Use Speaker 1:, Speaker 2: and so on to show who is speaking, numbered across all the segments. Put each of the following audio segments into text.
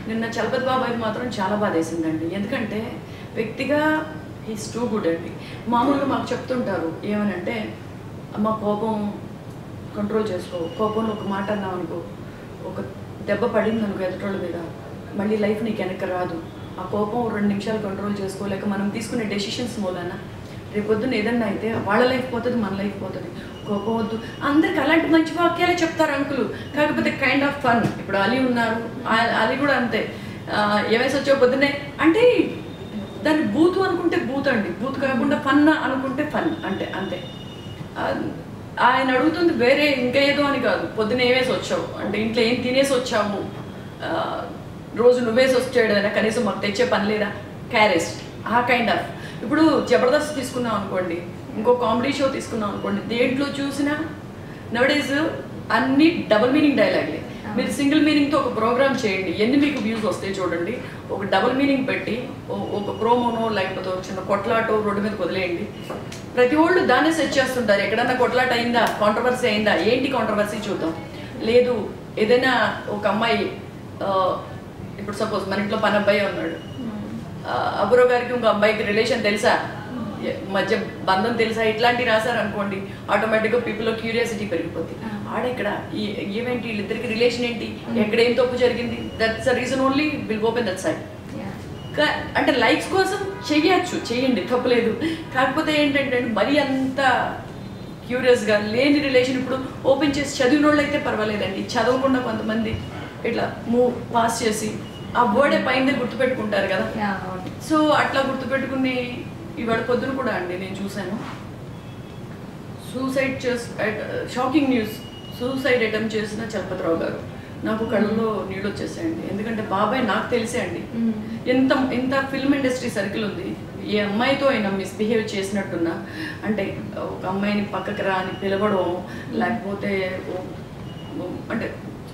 Speaker 1: నిన్న చలపతి బాబాయ్కి మాత్రం చాలా బాధేసిందండి. ఎందుకంటే వ్యక్తిగా ఈజ్ టూ గుడ్ అండి. మామూలుగా మాకు చెప్తుంటారు ఏమనంటే, అమ్మ కోపం కంట్రోల్ చేసుకో, కోపంలో ఒక మాట అన్నావు అనుకో, ఒక దెబ్బ పడింది అనుకో ఎదుటోళ్ళ మీద, మళ్ళీ లైఫ్ నీకు వెనక్కి రాదు. ఆ కోపం 2 నిమిషాలు కంట్రోల్ చేసుకోలేక మనం తీసుకునే డెసిషన్స్ మూలన రేపొద్దున ఏదన్నా అయితే వాళ్ళ లైఫ్ పోతుంది, మన లైఫ్ పోతుంది. కోపం వద్దు. అందరికి అలాంటి మంచి వాక్యాలే చెప్తారు అంకులు, కాకపోతే కైండ్ ఆఫ్ ఫన్. ఇప్పుడు అలీ ఉన్నారు, అలీ కూడా అంతే. ఏమైనా వచ్చావు పొద్దున్నే అంటే దాన్ని బూత్ అనుకుంటే బూత్ అండి, బూత్ కాకుండా ఫన్ అనుకుంటే ఫన్ అంటే అంతే. ఆయన అడుగుతుంది వేరే ఇంకా ఏదో అని కాదు, పొద్దున్న ఏమేసి వచ్చావు అంటే ఇంట్లో ఏం తినేసి వచ్చావు, రోజు నువ్వేసి వచ్చాడైనా కనీసం మాకు తెచ్చే పని లేదా, క్యారేజ్ ఆ కైండ్ ఆఫ్. ఇప్పుడు జబర్దస్త్ తీసుకున్నాం అనుకోండి, ఇంకో కామెడీ షో తీసుకున్నాం అనుకోండి, దేంట్లో చూసినా నవడేస్ అన్ని డబుల్ మీనింగ్ డైలాగ్లే. మీరు సింగిల్ మీనింగ్తో ఒక ప్రోగ్రామ్ చేయండి, ఎన్ని మీకు వ్యూస్ వస్తాయి చూడండి. ఒక డబుల్ మీనింగ్ పెట్టి ఒక ప్రోమోనో లేకపోతే చిన్న కొట్లాటో రోడ్డు మీద వదిలేయండి, ప్రతి ఒళ్ళు దాన్నే సెట్ చేస్తుంటారు. ఎక్కడన్నా కొట్లాట అయిందా, కాంట్రవర్సీ అయిందా, ఏంటి కాంట్రవర్సీ చూద్దాం. లేదు ఏదైనా ఒక అమ్మాయి, ఇప్పుడు సపోజ్ మన ఇంట్లో పని అబ్బాయి ఉన్నాడు, అబురో గారికి ఇంకో అబ్బాయికి రిలేషన్ తెలుసా, మధ్య బంధం తెలుసా, ఇట్లాంటివి రాశారనుకోండి, ఆటోమేటిక్గా పీపుల్లో క్యూరియాసిటీ పెరిగిపోద్ది. ఆడెక్కడ ఏమేంటి వీళ్ళిద్దరికి రిలేషన్ ఏంటి, ఎక్కడ ఏం తప్పు జరిగింది, that's the reason only will open that side. అంటే లైక్స్ కోసం చేయండి, తప్పులేదు. కాకపోతే ఏంటంటే మరీ అంత క్యూరియస్గా లేని రిలేషన్ ఇప్పుడు ఓపెన్ చేసి చదివిన వాళ్ళు అయితే పర్వాలేదండి, చదవకుండా కొంతమంది ఇట్లా పాస్ చేసి ఆ వర్డే పైన గుర్తుపెట్టుకుంటారు కదా. సో అట్లా గుర్తుపెట్టుకుని ఇవాళ పొద్దున కూడా అండి నేను చూశాను, షాకింగ్ న్యూస్, సూసైడ్ అటెంప్ట్ చేసిన చలపతిరావు గారు. నాకు కళ్ళలో నీళ్ళు వచ్చేసాయండి. ఎందుకంటే బాబాయ్ నాకు తెలిసే అండి, ఇంత ఫిల్మ్ ఇండస్ట్రీ సర్కిల్ ఉంది, ఏ అమ్మాయితో అయినా మిస్బిహేవ్ చేసినట్టున్నా, అంటే ఒక అమ్మాయిని పక్కకి రా అని పిలవడం, లేకపోతే అంటే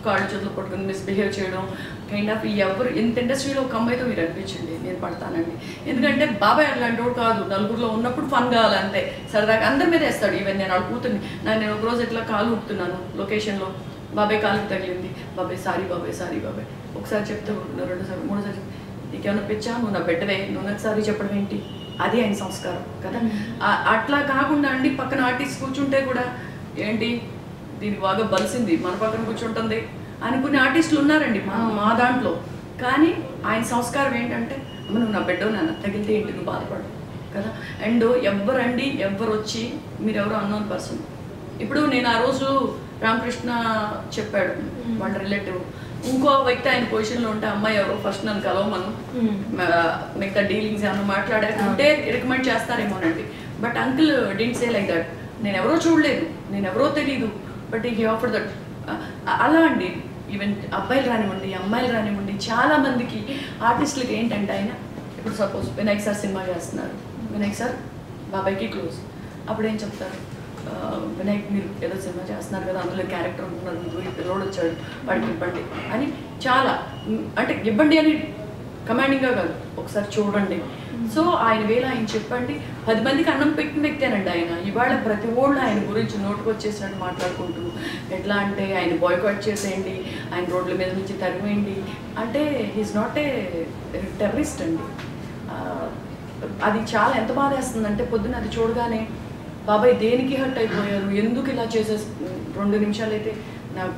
Speaker 1: కాళ్ళు చేతులు పట్టుకుని మిస్బిహేవ్ చేయడం, కైండ్ ఆఫ్ ఎవరు ఇంత ఇండస్ట్రీలో ఒక అమ్మాయితో మీరు అనిపించండి, నేను పడతానండి. ఎందుకంటే బాబాయ్ అట్లాంటి వాడు కాదు, నలుగురిలో ఉన్నప్పుడు ఫన్ కావాలంతే, సరదాగా అందరి మీద వేస్తాడు. ఈవెన్ నేను వాళ్ళ కూతుర్ని, నేను ఒకరోజు ఇట్లా కాలు ఊపుతున్నాను లొకేషన్లో, బాబాయ్ కాలుకి తగిలింది, బాబాయ్ సారీ బాబాయ్, ఒకసారి చెప్తే 2సారి 3సారి నీకేమన్నా పిచ్చా, నువ్వు నా బిడ్డవే, నువ్వు నాకు సారీ చెప్పడం ఏంటి, అది ఆయన సంస్కారం కదా. అట్లా కాకుండా అండి పక్కన ఆర్టిస్ట్ కూర్చుంటే కూడా ఏంటి దీనికి బాగా బలిసింది మన పక్కన కూర్చుంటుంది అనుకునే ఆర్టిస్టులు ఉన్నారండి మా దాంట్లో. కానీ ఆయన సంస్కారం ఏంటంటే, నువ్వు నా బిడ్డవు, నాన్న తగిలితే ఏంటి, నువ్వు బాధపడు కదా. అండ్ ఎవ్వరు వచ్చి మీరెవరో అన్నోన్ పర్సన్. ఇప్పుడు నేను ఆ రోజు రామకృష్ణ చెప్పాడు వాళ్ళ రిలేటివ్, ఇంకో వ్యక్తి ఆయన పొజిషన్లో ఉంటే అమ్మాయి ఎవరో ఫస్ట్ నన్ను కలవమను, మిగతా డీలింగ్స్ ఏమన్నా మాట్లాడారంటే రికమెండ్ చేస్తారేమోనండి. But uncle didn't say like that. నేను ఎవరో చూడలేదు, నేను ఎవరో తెలీదు, బట్ హీ ఆఫర్ దట్. అలా అండి ఈవెన్ అబ్బాయిలు రానివ్వండి, అమ్మాయిలు రానివ్వండి, చాలామందికి ఆర్టిస్టులకి ఏంటంటే ఆయన ఇప్పుడు సపోజ్ వినాయక్ సార్ సినిమా చేస్తున్నారు, వినాయక్ సార్ బాబాయ్కి క్లోజ్, అప్పుడు ఏం చెప్తారు, వినాయక్ మీరు ఏదో సినిమా చేస్తున్నారు కదా, అందులో క్యారెక్టర్ ఉంటున్నారు, ఈ పిల్లోడు వచ్చాడు వాడికి ఇవ్వండి అని, చాలా అంటే ఇవ్వండి అని కమాండింగ్గా కాదు, ఒకసారి చూడండి. సో ఆయన వేళ ఆయన చెప్పండి, 10 మందికి అన్నం పెట్టిన వ్యక్తేనండి ఆయన. ఇవాళ ప్రతి ఓళ్ళు ఆయన గురించి నోటుకొచ్చేసినట్టు మాట్లాడుకుంటూ, ఎట్లా అంటే ఆయన బాయ్కాట్ చేసేయండి, ఆయన రోడ్ల మీద నుంచి తరిమేయండి అంటే హీస్ నాట్ ఏ టెర్రరిస్ట్ అండి. అది చాలా ఎంత బాధ వేస్తుందంటే పొద్దున్న అది చూడగానే బాబాయ్ దేనికి హర్ట్ అయిపోయారు, ఎందుకు ఇలా చేసేసి 2 నిమిషాలు అయితే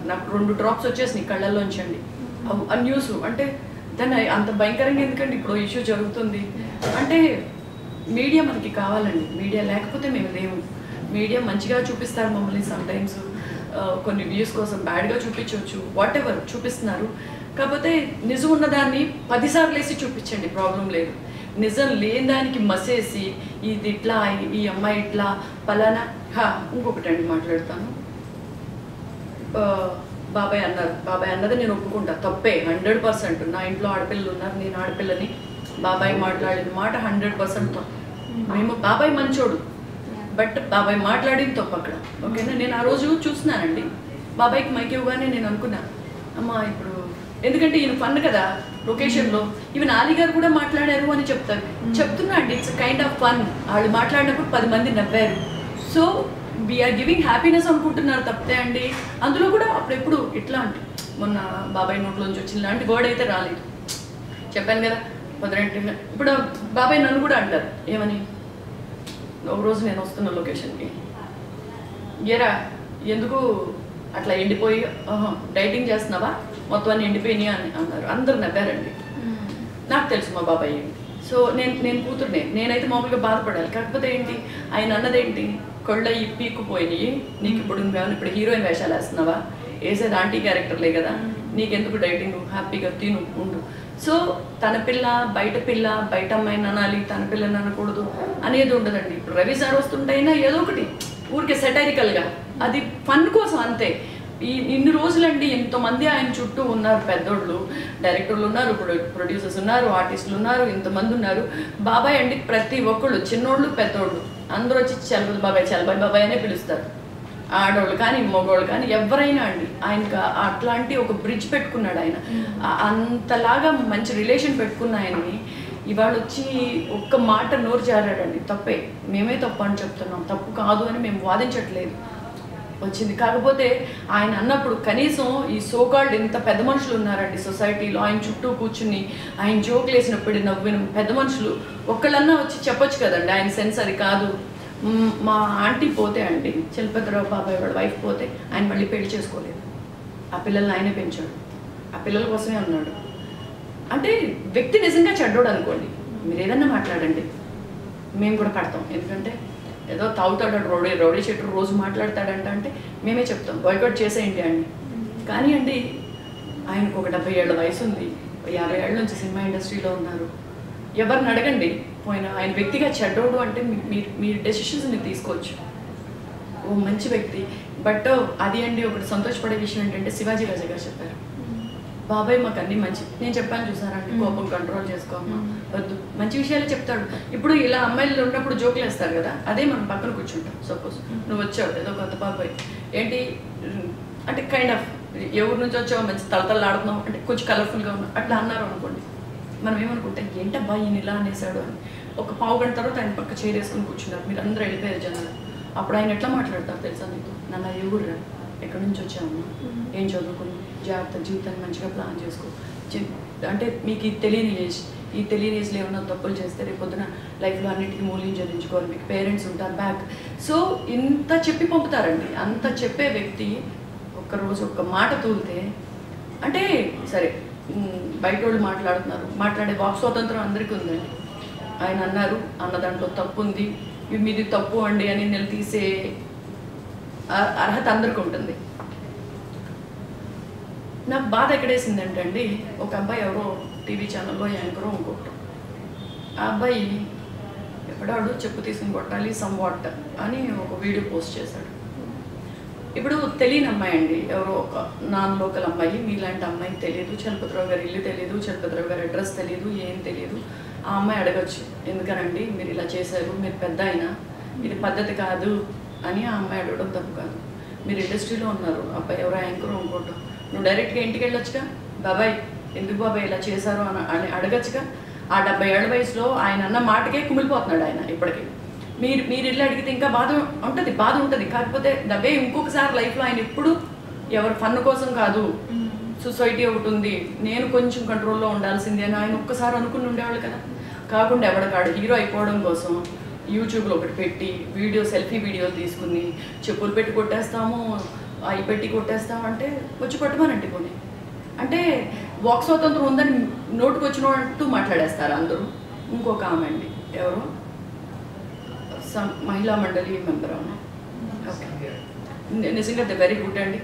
Speaker 1: నాకు 2 డ్రాప్స్ వచ్చేసినాయి కళ్ళల్లోంచి అండి ఆ న్యూస్. అంటే దాన్ని అంత భయంకరంగా ఎందుకండి ఇప్పుడు ఇష్యూ జరుగుతుంది అంటే మీడియా మనకి కావాలండి, మీడియా లేకపోతే మేము లేవు. మీడియా మంచిగా చూపిస్తారు మమ్మల్ని, సమ్టైమ్స్ కొన్ని వ్యూస్ కోసం బ్యాడ్గా చూపించవచ్చు, వాట్ ఎవర్ చూపిస్తున్నారు. కాకపోతే నిజం ఉన్నదాన్ని 10 సార్లు వేసి చూపించండి, ప్రాబ్లం లేదు. నిజం లేని దానికి మసేసి ఇది ఇట్లా, ఈ అమ్మాయి ఇట్లా పలానా. ఇంకొకటి అండి మాట్లాడతాను, బాబాయ్ అన్నది నేను ఒప్పుకుంటా, తప్పే 100%. నా ఇంట్లో ఆడపిల్లలు ఉన్నారు, నేను ఆడపిల్లని, బాబాయ్ మాట్లాడిన మాట 100% తప్పు. మేము బాబాయ్ మంచోడు, బట్ బాబాయ్ మాట్లాడిన తప్పు అక్కడ, ఓకేనా. నేను ఆ రోజు చూస్తున్నానండి, బాబాయ్కి మైక్ ఇవ్వగానే నేను అనుకున్నా, అమ్మా ఇప్పుడు ఎందుకంటే ఈయన ఫన్ కదా లొకేషన్లో, ఈవెన్ ఆలీ గారు కూడా మాట్లాడారు అని చెప్తున్నా అండి, ఇట్స్ కైండ్ ఆఫ్ ఫన్. వాళ్ళు మాట్లాడినప్పుడు 10 మంది నవ్వారు, సో వీఆర్ గివింగ్ హ్యాపీనెస్ అనుకుంటున్నారు తప్పితే అండి. అందులో కూడా అప్పుడెప్పుడు ఇట్లా అంటే మొన్న బాబాయ్ నోట్లోంచి వచ్చిన లాంటి వర్డ్ అయితే రాలేదు. చెప్పాను కదా పొద్దునంటే. ఇప్పుడు బాబాయ్ నన్ను కూడా అంటారు ఏమని, ఒకరోజు నేను వస్తున్న లొకేషన్కి, ఏరా ఎందుకు అట్లా ఎండిపోయి డైటింగ్ చేస్తున్నావా, మొత్తం అన్ని ఎండిపోయినాయి అని అన్నారు. అందరు నవ్వారండి. నాకు తెలుసు మా బాబాయ్ ఏంటి. సో నేను కూతురునే, నేనైతే మామూలుగా బాధపడాలి. కాకపోతే ఏంటి, ఆయన అన్నదేంటి, కళ్ళ పీక్కుపోయినాయి నీకు, ఇప్పుడు హీరోయిన్ వేషాలు వేస్తున్నావా, వేసేది ఆంటీ క్యారెక్టర్లే కదా, నీకెందుకు డైటింగ్, హ్యాపీగా తిను ఉండు. సో తన పిల్ల బయట అమ్మాయిని అనాలి, తన పిల్లని అనకూడదు అనేది ఉండదండి. ఇప్పుడు రవి సార్ వస్తుంటైనా ఏదో ఒకటి ఊరికే సెటైరికల్గా, అది ఫన్ కోసం అంతే. ఇన్ని రోజులండి ఎంతోమంది ఆయన చుట్టూ ఉన్నారు, పెద్దోళ్ళు డైరెక్టర్లు ఉన్నారు, ప్రొడ్యూసర్స్ ఉన్నారు, ఆర్టిస్టులు ఉన్నారు, ఇంతమంది ఉన్నారు. బాబాయ్ అండి ప్రతి ఒక్కళ్ళు, చిన్నోళ్ళు పెద్దోళ్ళు అందరూ వచ్చి చలబాయ్ బాబాయ్ అనే పిలుస్తారు. ఆడవాళ్ళు కానీ మగవాళ్ళు కానీ ఎవరైనా అండి. ఆయనకు అట్లాంటి ఒక బ్రిడ్జ్ పెట్టుకున్నాడు ఆయన. అంతలాగా మంచి రిలేషన్ పెట్టుకున్న ఆయన్ని ఇవాళ వచ్చి ఒక్క మాట నోరు జారాడండి. తప్పే, మేమే తప్పు అని చెప్తున్నాం, తప్పు కాదు అని మేము వాదించట్లేదు. వచ్చింది కాకపోతే ఆయన అన్నప్పుడు కనీసం ఈ సోకాల్డ్ ఇంత పెద్ద మనుషులు ఉన్నారండి సొసైటీలో, ఆయన చుట్టూ కూర్చుని ఆయన జోకులు వేసినప్పుడు నవ్విన పెద్ద మనుషులు ఒక్కళ్ళన్నా వచ్చి చెప్పొచ్చు కదండి ఆయన సెన్స్ అది కాదు. మా ఆంటీ పోతే అండి, చలపతిరావు బాబాయ్ వాళ్ళ వైఫ్ పోతే ఆయన మళ్ళీ పెళ్లి చేసుకోలేదు. ఆ పిల్లల్ని ఆయనే పెంచాడు, ఆ పిల్లల కోసమే ఉన్నాడు. అంటే వ్యక్తి నిజంగా చెడ్డోడు అనుకోండి, మీరు ఏదన్నా మాట్లాడండి మేము కూడా పడతాం. ఎందుకంటే ఏదో తాగుతాడు రౌడీ చెట్టు రోజు మాట్లాడతాడంట అంటే మేమే చెప్తాం బాయ్కాట్ చేసేయండి అండి. కానీ అండి ఆయనకు ఒక 70 ఏళ్ళ వయసు ఉంది, 50 ఏళ్ళ నుంచి సినిమా ఇండస్ట్రీలో ఉన్నారు. ఎవరిని అడగండి పోయినా ఆయన వ్యక్తిగా చెడ్డోడు అంటే మీరు డెసిషన్స్ మీరు తీసుకోవచ్చు. ఓ మంచి వ్యక్తి. బట్ అది అండి ఒకటి సంతోషపడే విషయం ఏంటంటే శివాజీ రాజా గారు చెప్పారు, బాబాయ్ మాకు అన్నీ మంచి, నేను చెప్పాను చూసారండి, కోపం కంట్రోల్ చేసుకోమ్మా, వద్దు, మంచి విషయాలే చెప్తాడు. ఇప్పుడు ఇలా అమ్మాయిలు ఉన్నప్పుడు జోకులు వేస్తారు కదా, అదే మనం పక్కన కూర్చుంటాం. సపోజ్ నువ్వు వచ్చావు ఏదో కొత్త బాబాయ్ ఏంటి అంటే కైండ్ ఆఫ్ ఎవరి నుంచి వచ్చావు, మంచి తలతల్లాడుతున్నావు అంటే కొంచెం కలర్ఫుల్గా ఉన్నావు అట్లా అన్నారు అనుకోండి, మనం ఏమనుకుంటాం ఏంటబ్బా ఈయన ఇలా అనేసాడు అని. ఒక పావు గంట తర్వాత ఆయన పక్క చేరేసుకుని కూర్చున్నారు, మీరు అందరూ వెళ్ళిపోయారు జనాలు. అప్పుడు ఆయన ఎట్లా మాట్లాడతారు తెలుసా నీకు, నన్ను ఎవరు రా, ఎక్కడి నుంచి వచ్చామన్నా, ఏం చదువుకుని, జాగ్రత్త జీవితాన్ని మంచిగా ప్లాన్ చేసుకో, అంటే మీకు తెలియని ఏజ్లో ఏమన్నా తప్పులు చేస్తే రేపు పొద్దున లైఫ్లో అన్నిటికీ మూల్యం చెల్లించుకోవాలి, మీకు పేరెంట్స్ ఉంటారు బ్యాక్. సో ఇంత చెప్పి పంపుతారండి. అంత చెప్పే వ్యక్తి ఒక్కరోజు ఒక్క మాట తూలితే అంటే సరే బయట వాళ్ళు మాట్లాడుతున్నారు, మాట్లాడే వాక్ స్వాతంత్రం అందరికీ ఉందండి. ఆయన అన్నారు, అన్న దాంట్లో తప్పు ఉంది, మీది తప్పు అండి అని నిలదీసే అర్హత అందరికీ ఉంటుంది. నాకు బాధ ఎక్కడేసిందంటే అండి, ఒక అబ్బాయి ఎవరో టీవీ ఛానల్లో యాంకరో ఇంకొకటి, ఆ అబ్బాయి ఎప్పుడాడు చెప్పు తీసుకుని కొట్టాలి సమ్ వాట్ అని ఒక వీడియో పోస్ట్ చేశాడు. ఇప్పుడు తెలియని అమ్మాయి అండి, ఎవరో ఒక నాన్ లోకల్ అమ్మాయి, మీలాంటి అమ్మాయికి తెలియదు, చలపతిరావు గారి ఇల్లు తెలియదు, చలపతిరావు గారి అడ్రస్ తెలియదు, ఏం తెలియదు. ఆ అమ్మాయి అడగచ్చు, ఎందుకనండి మీరు ఇలా చేశారు, మీరు పెద్ద అయినా ఇది పద్ధతి కాదు అని ఆ అమ్మాయి అడగడం తప్పు కాదు. మీరు ఇండస్ట్రీలో ఉన్నారు, అబ్బాయి ఎవరో యాంకరో ఇంకోటో, నువ్వు డైరెక్ట్గా ఇంటికి వెళ్ళొచ్చుగా, బాబాయ్ ఎందుకు బాబాయ్ ఇలా చేశారు అని అడగచ్చుగా. ఆ 70 ఏళ్ల వయసులో ఆయన అన్న మాటకే కుమిలిపోతున్నాడు ఆయన ఇప్పటికీ. మీరు ఇల్లు అడిగితే ఇంకా బాధ ఉంటుంది. కాకపోతే డబ్బే ఇంకొకసారి లైఫ్లో ఆయన ఎప్పుడు ఎవరు ఫన్ కోసం కాదు, సొసైటీ ఒకటి ఉంది, నేను కొంచెం కంట్రోల్లో ఉండాల్సిందే అని ఆయన ఒక్కసారి అనుకుని ఉండేవాళ్ళు కదా. కాకుండా ఎవడకాడు హీరో అయిపోవడం కోసం యూట్యూబ్లో ఒకటి పెట్టి సెల్ఫీ వీడియోలు తీసుకుని చెప్పులు పెట్టి కొట్టేస్తాము, అవి పెట్టి కొట్టేస్తాము అంటే వచ్చి కొట్టమనండి కొన్ని. అంటే వాక్ స్వాతంత్రం ఉందని నోటుకు వచ్చినట్టు మాట్లాడేస్తారు అందరూ. ఇంకొక ఆమె అండి, ఎవరు మహిళా మండలి మెంబర్ అవునా, ఓకే, నిజంగా ద వెరీ గుడ్ అండి.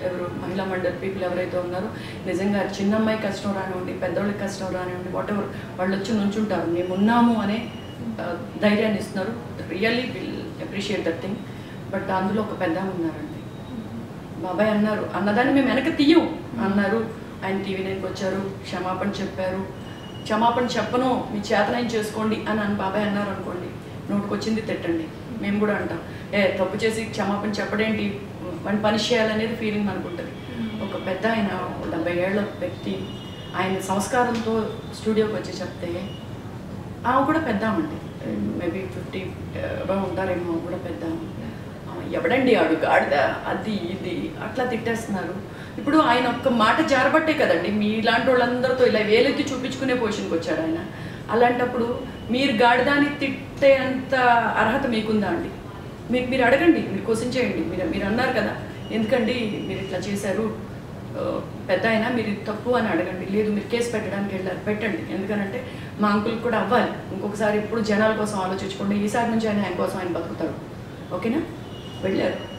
Speaker 1: ఎవరు మహిళా మండలి పీపుల్ ఎవరైతే ఉన్నారో నిజంగా చిన్న అమ్మాయి కష్టం రానివ్వండి, పెద్దవాళ్ళకి కష్టం రానివ్వండి, వాట్ ఎవర్ వాళ్ళు వచ్చి నుంచుంటారు, మేము ఉన్నాము అనే ధైర్యాన్ని ఇస్తున్నారు. Really will appreciate that thing. But అందులో ఒక పెద్ద ఉన్నారండి, బాబాయ్ అన్నారు, అన్నదాన్ని మేము వెనక తీయం అన్నారు. ఆయన టీవీ9కి వచ్చారు, క్షమాపణ చెప్పారు. క్షమాపణ చెప్పను, మీ చేతనైన చేసుకోండి అని బాబాయ్ అన్నారు అనుకోండి, నోటికి వచ్చింది తిట్టండి. మేము కూడా అంటాం, తప్పు చేసి క్షమాపణ చెప్పడేంటి, వాడిని పనిష్ చేయాలనేది ఫీలింగ్ మనకు ఉంటుంది. ఒక పెద్ద ఆయన 70 ఏళ్ల వ్యక్తి ఆయన సంస్కారంతో స్టూడియోకి వచ్చి చెప్తే, ఆమె కూడా పెద్దామండి, మేబీ 50 ఉంటారేమో, కూడా పెద్ద. ఎవడండి ఆడు గాడిద అది ఇది అట్లా తిట్టేస్తున్నారు. ఇప్పుడు ఆయన ఒక్క మాట జారబట్టే కదండి మీలాంటి వాళ్ళందరితో ఇలా వేలెత్తి చూపించుకునే పొజిషన్కి వచ్చాడు ఆయన. అలాంటప్పుడు మీరు గాడిదాన్ని తిట్టేంత అర్హత మీకుందా అండి? మీరు అడగండి, మీరు క్వశ్చన్ చేయండి. మీరు అన్నారు కదా ఎందుకండి మీరు ఇట్లా చేశారు పెద్ద అయినా, మీరు తప్పు అని అడగండి. లేదు మీరు కేసు పెట్టడానికి వెళ్ళారు, పెట్టండి. ఎందుకనంటే మా అంకుల్ కూడా అవ్వాలి. ఇంకొకసారి ఇప్పుడు జనాల కోసం ఆలోచించుకోండి. ఈసారి నుంచి ఆయన కోసం ఆయన బతుకుతాడు. ఓకేనా? వెళ్ళారు.